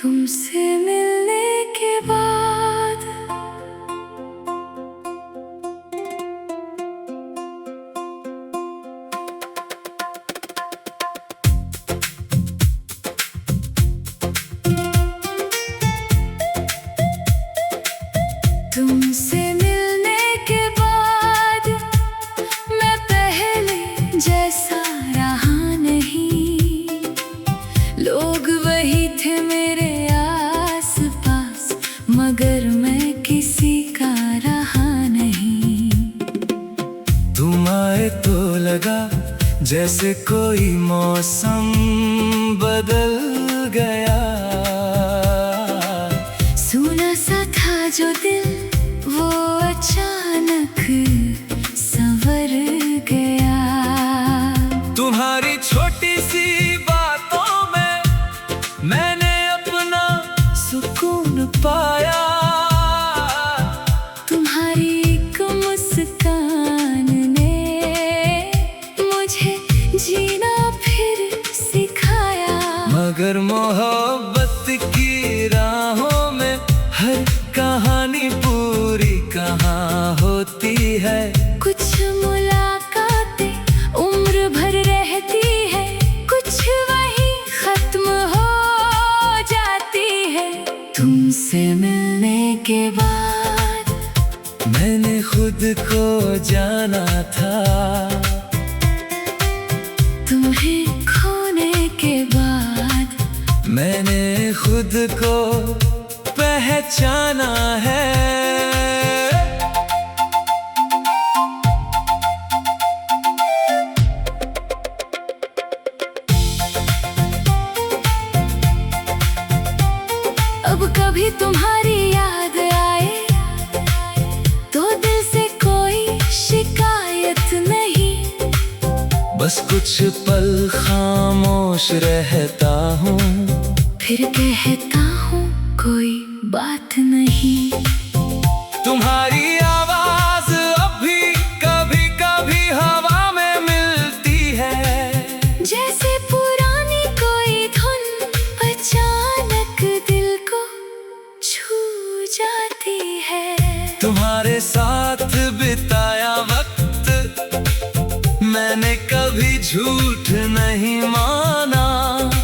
तुमसे मिलने के बाद तुमसे मिलने के बाद मैं पहले जैसा रहा नहीं। लोग वही थे मेरे आस-पास, मगर मैं किसी का रहा नहीं। तुम आए तो लगा जैसे कोई मौसम बदल गया। सूना सा था जो दिल वो अचानक संवर गया। तुम्हारी छोटी सी बातों में मैंने अपना सुकून पाया। तुम्हारी एक मुस्कान ने मुझे जीना फिर सिखाया। मगर मोहब्बत की राहों में हर कहानी पूरी कहाँ होती है। कुछ मुलाकातें उम्र भर रहती है, कुछ वही खत्म हो जाती है। तुमसे मिलने के बाद मैंने खुद को जाना था। तुम्हें खोने के बाद मैंने खुद को पहचाना है। अब कभी तुम्हारी याद आए तो दिल से कोई शिकायत नहीं। बस कुछ पल खामोश रहता हूँ, फिर कहता हूँ कोई बात नहीं। तुम्हारी आवाज अभी कभी कभी हवा में मिलती है। जैसे पुरानी कोई धुन अचानक दिल को छू जाती है। तुम्हारे साथ बिताया वक्त मैंने कभी झूठ नहीं माना।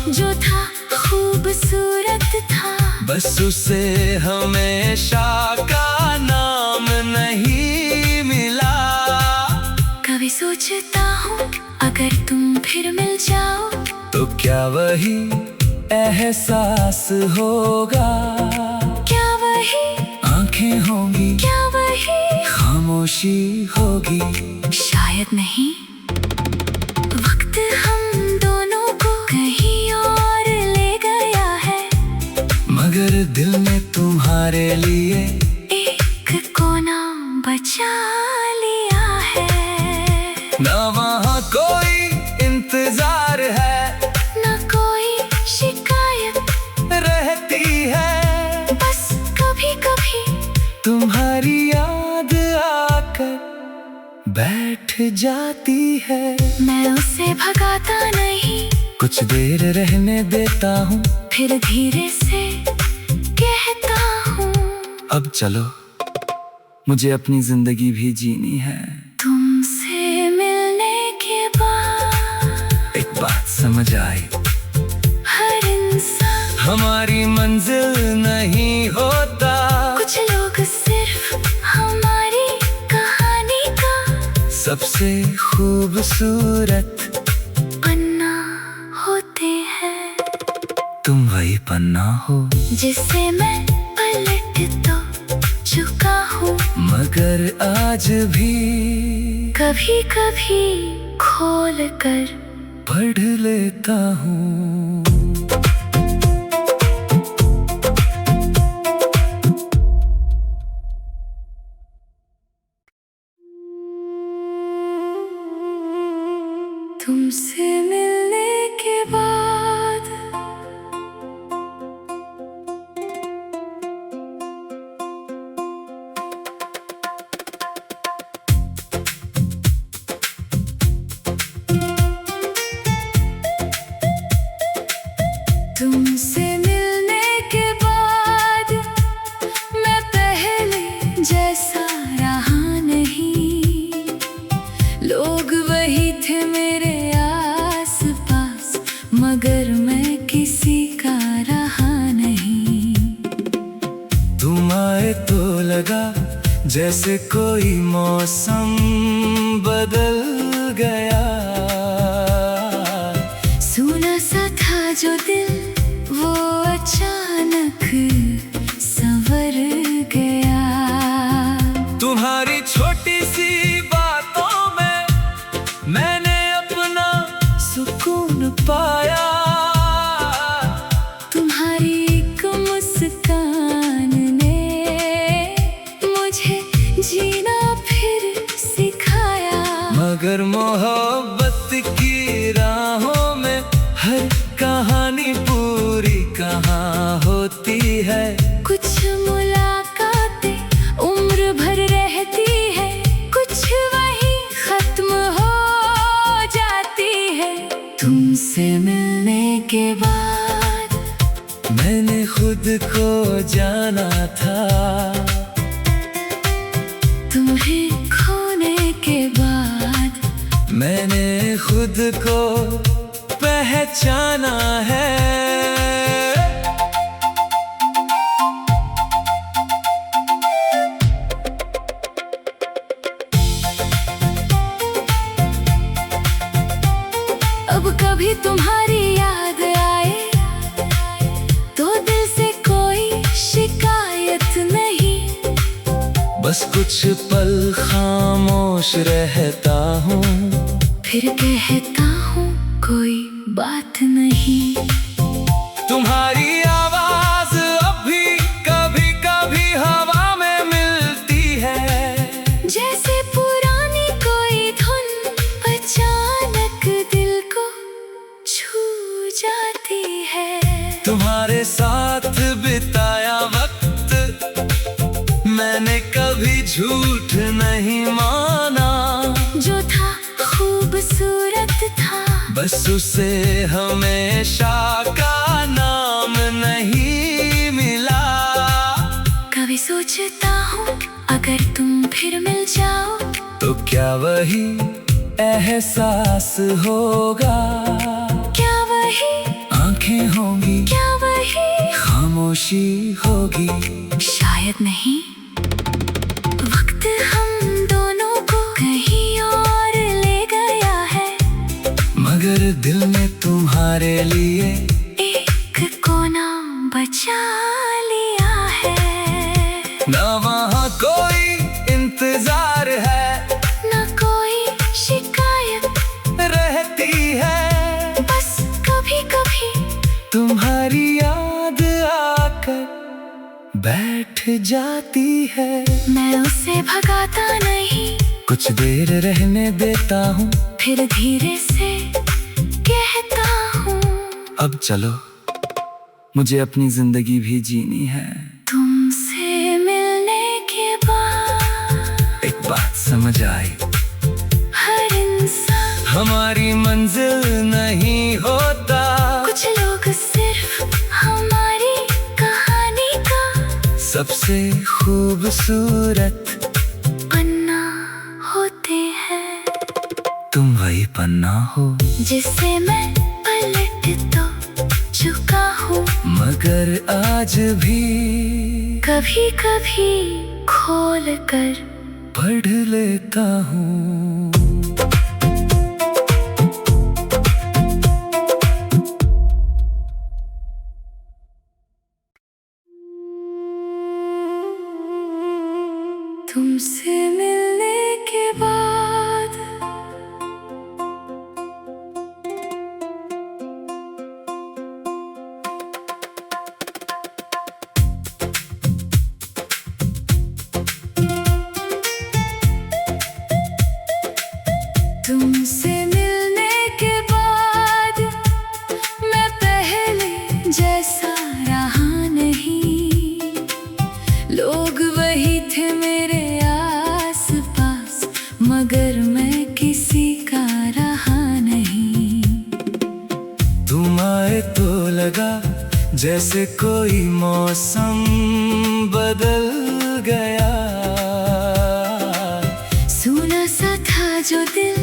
जो था खूबसूरत था, बस उसे हमेशा का नाम नहीं मिला। कभी सोचता हूँ अगर तुम फिर मिल जाओ तो क्या वही एहसास होगा। क्या वही आंखें होंगी, क्या वही खामोशी होगी। शायद नहीं। वक्त हम दोनों को कहीं और ले गया है, मगर दिल ने तुम्हारे लिए एक कोना बचा लिया है। ना वहाँ कोई इंतजार है, ना कोई शिकायत रहती है। बस कभी कभी तुम्हारी याद आकर बैठ जाती है। मैं उसे भगाता नहीं, कुछ देर रहने देता हूँ, फिर धीरे से कहता हूँ अब चलो मुझे अपनी जिंदगी भी जीनी है। तुमसे मिलने के बाद एक बात समझ आई, हर इंसान हमारी मंजिल नहीं होता। कुछ लोग सिर्फ हमारी कहानी का सबसे खूबसूरत पन्ना होते हैं। तुम वही पन्ना हो जिससे मैं पलट तो चुका हूँ, मगर आज भी कभी कभी खोल कर पढ़ लेता हूँ। तुमसे मिलने के बाद तुमसे मिलने के जैसे कोई मौसम बदल गया। सूना सा था जो दिल वो अचानक संवर गया। तुम्हारी छोटी सी बातों में मैंने अपना सुकून पाया। तुम्हारी एक मुस्कान ने मुझे जीना फिर सिखाया। मगर मोहब्बत की राहों में हर कहानी पूरी कहाँ होती है। कुछ मुलाकातें उम्र भर रहती है, कुछ वही खत्म हो जाती है। तुमसे मिलने के बाद मैंने खुद को जाना था। तुम्हें खोने के बाद मैंने खुद को पहचाना है। अब कभी तुम्हारी याद आए तो दिल से कोई शिकायत नहीं। बस कुछ पल खामोश रहता हूँ, फिर कहता हूँ कोई बात नहीं। तुम्हारी आवाज अभी कभी कभी हवा में मिलती है। जैसे पुरानी कोई धुन अचानक दिल को छू जाती है। तुम्हारे साथ बिताया वक्त मैंने कभी झूठ नहीं माना। जो था खूबसूरत था, बस उसे हमेशा का नाम नहीं मिला। कभी सोचता हूँ अगर तुम फिर मिल जाओ तो क्या वही एहसास होगा। क्या वही आंखें होंगी, क्या वही खामोशी होगी। शायद नहीं। वक्त हम दोनों को कहीं और ले गया है, मगर दिल में तुम्हारे लिए एक कोना बचा लिया है। ना वहाँ कोई इंतजार है, ना कोई शिकायत रहती है। बस कभी कभी तुम्हारी याद आकर बैठ जाती है। मैं उसे भगाता नहीं, कुछ देर रहने देता हूँ, फिर धीरे से कहता हूँ अब चलो मुझे अपनी जिंदगी भी जीनी है। तुमसे मिलने के बाद एक बात समझ आई, हर इंसान हमारी मंजिल नहीं होता। कुछ लोग सिर्फ हमारी कहानी का सबसे खूबसूरत पन्ना होते हैं। तुम वही पन्ना हो जिससे मैं पलट तो चुका हूँ, मगर आज भी कभी कभी खोल कर पढ़ लेता हूँ। तुमसे मिलने के बाद तुमसे मिलने के बाद मैं पहले जैसा रहा नहीं। लोग वही थे मेरे आस-पास, मगर मैं किसी का रहा नहीं। तुम आए तो लगा जैसे कोई मौसम बदल गया। सूना सा था जो दिल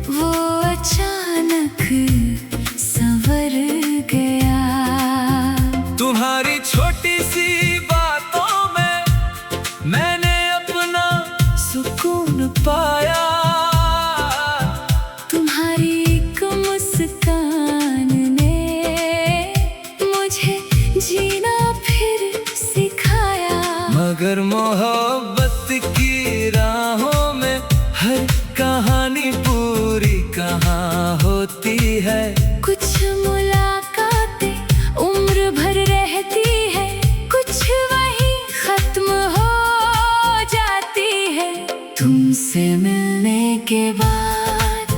वो अचानक संवर गया। तुम्हारी छोटी सी बातों में मैंने अपना के बाद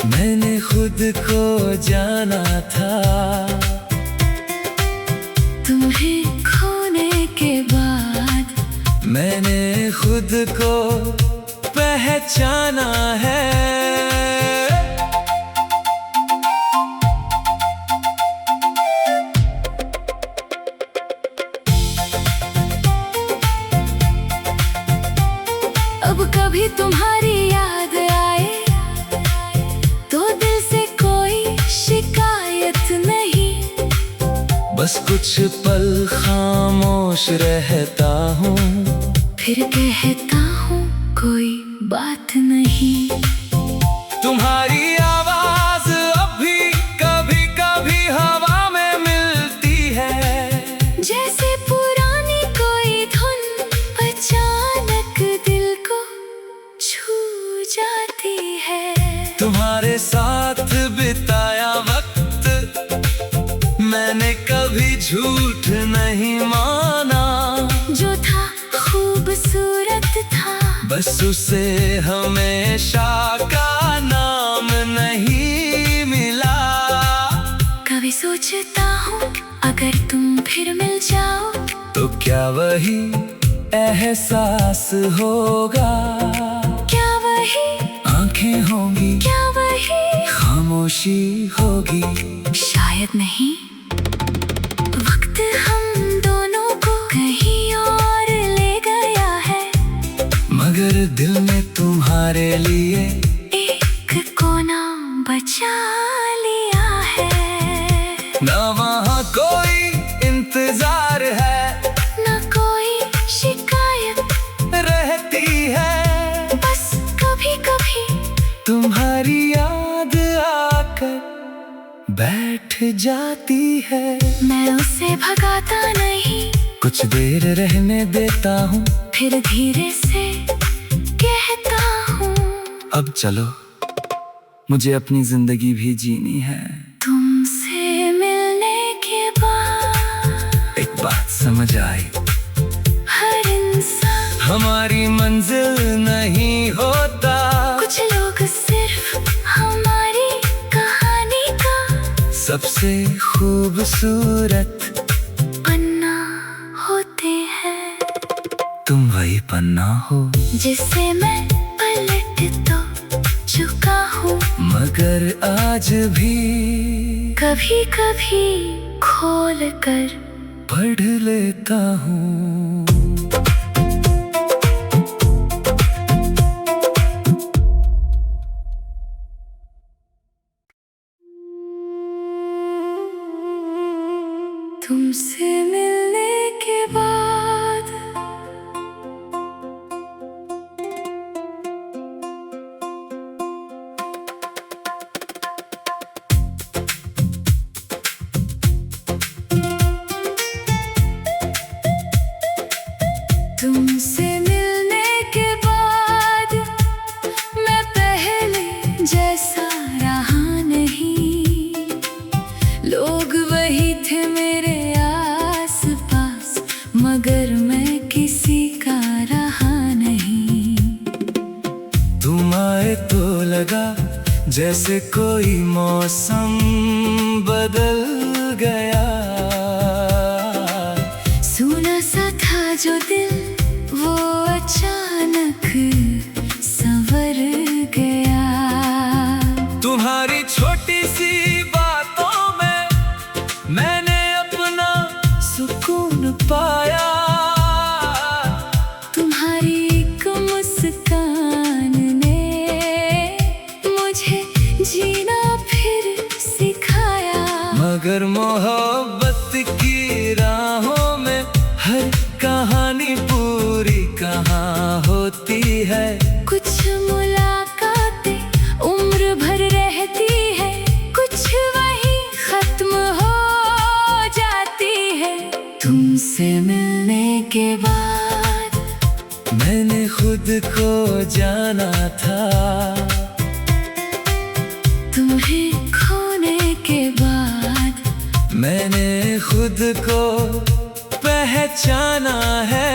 मैंने खुद को जाना था। तुम्हें खोने के बाद मैंने खुद को पहचाना है। अब कभी तुम्हारी याद आए तो दिल से कोई शिकायत नहीं। बस कुछ पल खामोश रहता हूँ, फिर कहता हूँ कोई बात नहीं। तुम्हारी आवाज अब भी कभी कभी हवा में मिलती है। जैसे पुरानी कोई धुन अचानक दिल को छू जाती है। तुम्हारे साथ बिताया वक्त मैंने कभी झूठ नहीं माना। जो था खूबसूरत था, बस उसे हमेशा का नाम नहीं मिला। कभी सोचता हूँ अगर तुम फिर मिल जाओ तो क्या वही एहसास होगा? क्या वही आंखें होंगी, क्या वही खामोशी होगी। शायद नहीं। वक्त हम दोनों को कहीं और ले गया है, मगर दिल में तुम्हारे लिए एक कोना बचा लिया है। ना वहाँ कोई इंतजार है, ना कोई शिकायत रहती है। बस कभी कभी तुम्हारी याद आकर बैठ जाती है। मैं उसे भगाता नहीं, कुछ देर रहने देता हूँ, फिर धीरे से कहता हूँ अब चलो मुझे अपनी जिंदगी भी जीनी है। तुमसे मिलने के बाद एक बात समझ आई, हर इंसान हमारी मंजिल नहीं होता। कुछ लोग सिर्फ हमारी कहानी का सबसे खूबसूरत पन्ना होते हैं। तुम वही पन्ना हो जिसे मैं पलट तो चुका हूँ, मगर आज भी कभी कभी खोल कर पढ़ लेता हूँ। तुमसे मिलने के बाद तुमसे मिलने के बाद मैं पहले जैसा रहा नहीं। लोग वही थे मेरे आस-पास, मगर मैं किसी का रहा नहीं। तुम आए तो लगा जैसे कोई मौसम बदल गया। सूना सा था जो दिल वो अचानक संवर गया। तुम्हारी छोटी सी बातों में मैंने अपना सुकून पाया। तुम्हारी एक मुस्कान ने मुझे जीना फिर सिखाया। मगर मोहब्बत की राहों में हर कहानी पूरी कहाँ होती है। कुछ मुलाकातें उम्र भर रहती है, कुछ वही खत्म हो जाती है। तुमसे मिलने के बाद मैंने खुद को जाना था। तुम्हें खोने के बाद मैंने खुद को पहचाना है।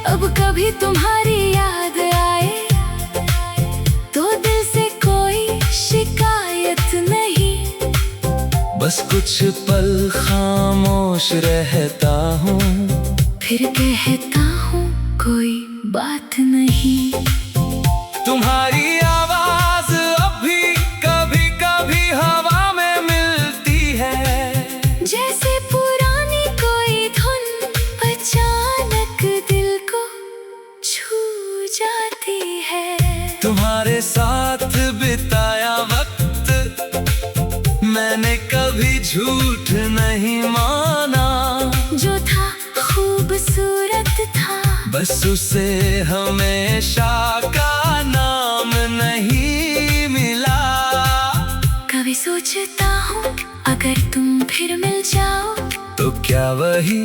अब कभी तुम्हारी याद आए तो दिल से कोई शिकायत नहीं। बस कुछ पल खामोश रहता हूँ, फिर कहता हूँ कोई बात नहीं। तुम्हारी आवाज अब भी कभी कभी हवा में मिलती है, जैसे पुरानी कोई धुन अचानक दिल को छू जाती है। तुम्हारे साथ बिताया वक्त मैंने कभी झूठ नहीं माना। जो था खूबसूरत था, बस उसे हमेशा का नाम नहीं मिला। कभी सोचता हूँ अगर तुम फिर मिल जाओ तो क्या वही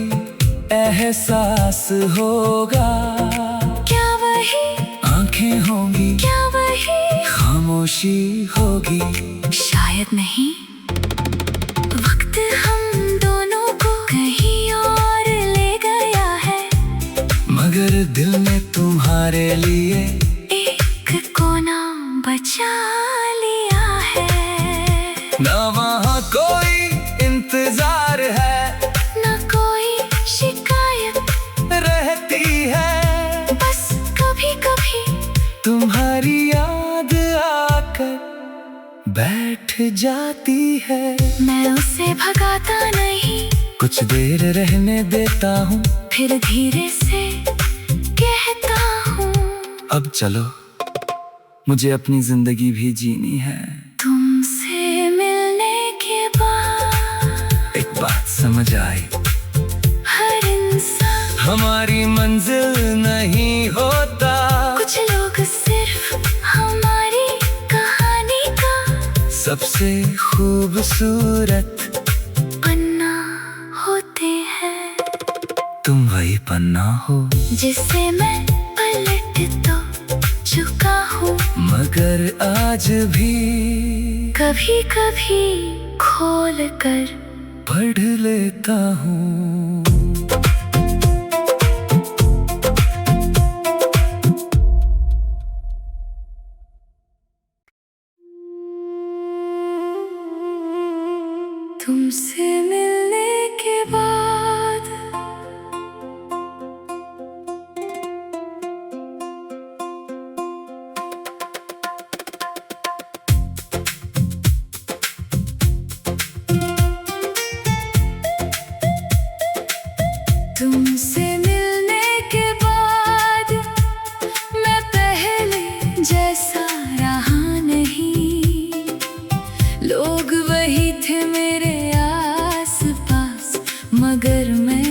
एहसास होगा? क्या वही आंखें होंगी, क्या वही खामोशी होगी, शायद नहीं। वक्त हम दोनों को कहीं और ले गया है, मगर दिल में तुम्हारे लिए एक कोना बचा लिया है। ना वहाँ कोई इंतजार है, ना कोई शिकायत रहती है। बस कभी कभी तुम्हारी याद आकर बैठ जाती है। मैं उसे भगाता नहीं, कुछ देर रहने देता हूँ, फिर धीरे से कहता हूँ अब चलो, मुझे अपनी जिंदगी भी जीनी है। तुमसे मिलने के बाद एक बात समझ आई, हर इंसान हमारी मंजिल नहीं होता। कुछ लोग सिर्फ हमारी कहानी का सबसे खूबसूरत पन्ना होते हैं। तुम वही पन्ना हो जिससे मैं पलट तो चुका हूँ, मगर आज भी कभी कभी खोल कर पढ़ लेता हूँ। तुमसे मिलने के बाद तुमसे मिलने के बाद मैं पहले जैसा रहा नहीं। लोग वही थे मेरे आस पास, मगर मैं